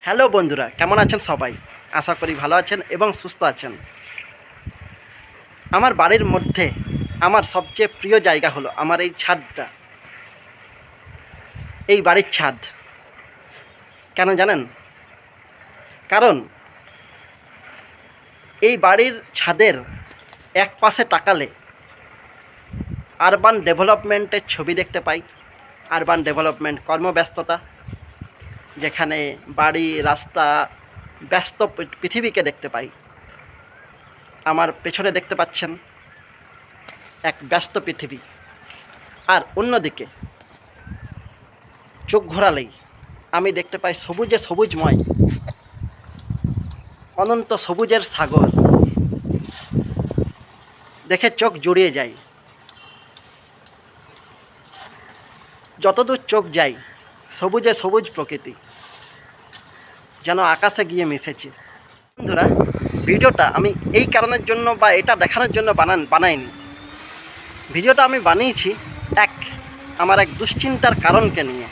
Hello বন্ধুরা, কেমন আছেন সবাই? আশা করি ভালো আছেন এবং সুস্থ আছেন। আমার বাড়ির মধ্যে আমার সবচেয়ে প্রিয় জায়গা হলো আমার এই ছাদটা, এই বাড়ির ছাদ। কেন জানেন? কারণ এই বাড়ির ছাদের এক পাশে তাকালে আরবান ডেভেলপমেন্টের ছবি দেখতে পাই। আরবান ডেভেলপমেন্ট, কর্মব্যস্ততা, যেখানে বাড়ি, রাস্তা, ব্যস্ত পৃথিবীকে দেখতে পাই। আমার পেছনে দেখতে পাচ্ছেন এক ব্যস্ত পৃথিবী। আর অন্যদিকে চোখ ঘোরালেই আমি দেখতে পাই সবুজে সবুজময় অনন্ত সবুজের সাগর। দেখে চোখ জুড়িয়ে যায়। যতদূর চোখ যায় সবুজে সবুজ প্রকৃতি, যেন আকাশে গিয়ে মিশেছে। বন্ধুরা, ভিডিওটা আমি এই কারণের জন্য বা এটা দেখানোর জন্য বানাইনি। ভিডিওটা আমি বানিয়েছি আমার এক দুশ্চিন্তার কারণকে নিয়ে।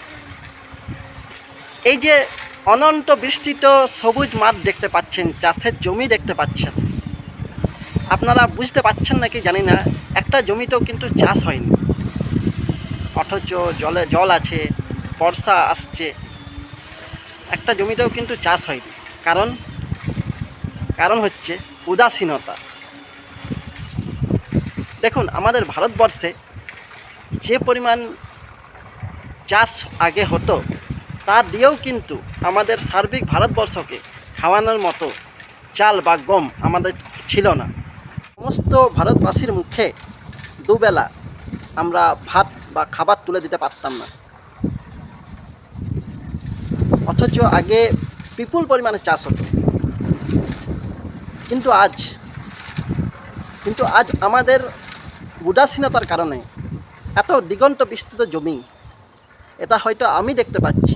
এই যে অনন্ত বিস্তৃত সবুজ মাঠ দেখতে পাচ্ছেন, চাষের জমি দেখতে পাচ্ছেন, আপনারা বুঝতে পারছেন নাকি জানি না, একটা জমিতেও কিন্তু চাষ হয়নি, অথচ জল আছে, বর্ষা আসছে, একটা জমিতেও কিন্তু চাষ হয়নি। কারণ হচ্ছে উদাসীনতা। দেখুন, আমাদের ভারতবর্ষে যে পরিমাণ চাষ আগে হতো তা দিয়েও কিন্তু আমাদের সার্বিক ভারতবর্ষকে খাওয়ানোর মতো চাল বা গম আমাদের ছিল না। সমস্ত ভারতবাসীর মুখে দুবেলা আমরা ভাত বা খাবার তুলে দিতে পারতাম না। অথচ আগে বিপুল পরিমাণে চাষ হতো। কিন্তু আজ আমাদের উদাসীনতার কারণে এত দিগন্ত বিস্তৃত জমি, এটা হয়তো আমি দেখতে পাচ্ছি,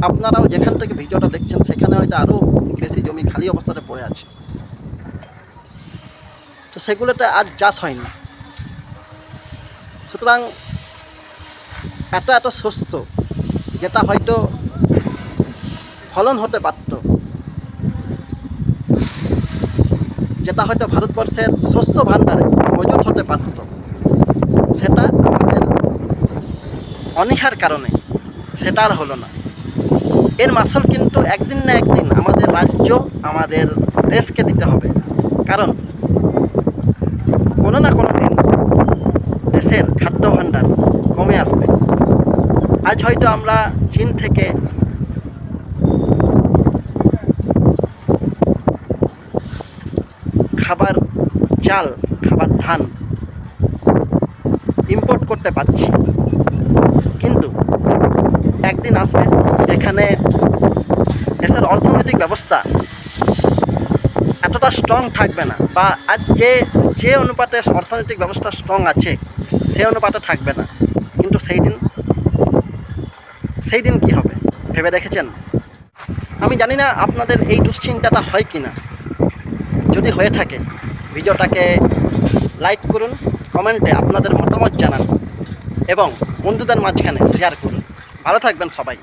আপনারাও যেখান থেকে ভিডিওটা দেখছেন সেখানে হয়তো আরও বেশি জমি খালি অবস্থাতে পড়ে আছে। তো সেগুলোতে আজ চাষ হয়নি। সুতরাং এত শস্য যেটা হয়তো ফলন হতে পারত, যেটা হয়তো ভারতবর্ষের শস্য ভাণ্ডারে মজুত হতে পারত, সেটা আমাদের অনীহার কারণে সেটা আর হলো না। এর মাসুল কিন্তু একদিন না একদিন আমাদের রাজ্য, আমাদের দেশকে দিতে হবে। কারণ কোনো না কোনো দিন দেশের খাদ্য ভাণ্ডার কমে আসবে। আজ হয়তো আমরা চীন থেকে খাবার চাল, খাবার ধান ইম্পোর্ট করতে পারছি, কিন্তু একদিন আসবে যেখানে দেশের অর্থনৈতিক ব্যবস্থা এতটা স্ট্রং থাকবে না, বা আজ যে অনুপাতে অর্থনৈতিক ব্যবস্থা স্ট্রং আছে সেই অনুপাতে থাকবে না। কিন্তু সেই দিন কী হবে ভেবে দেখেছেন? আমি জানি না আপনাদের এই দুশ্চিন্তাটা হয় কি না। যদি হয়ে থাকে ভিডিওটাকে লাইক করুন, কমেন্টে আপনাদের মতামত জানান এবং বন্ধুদের মাঝখানে শেয়ার করুন। ভালো থাকবেন সবাই।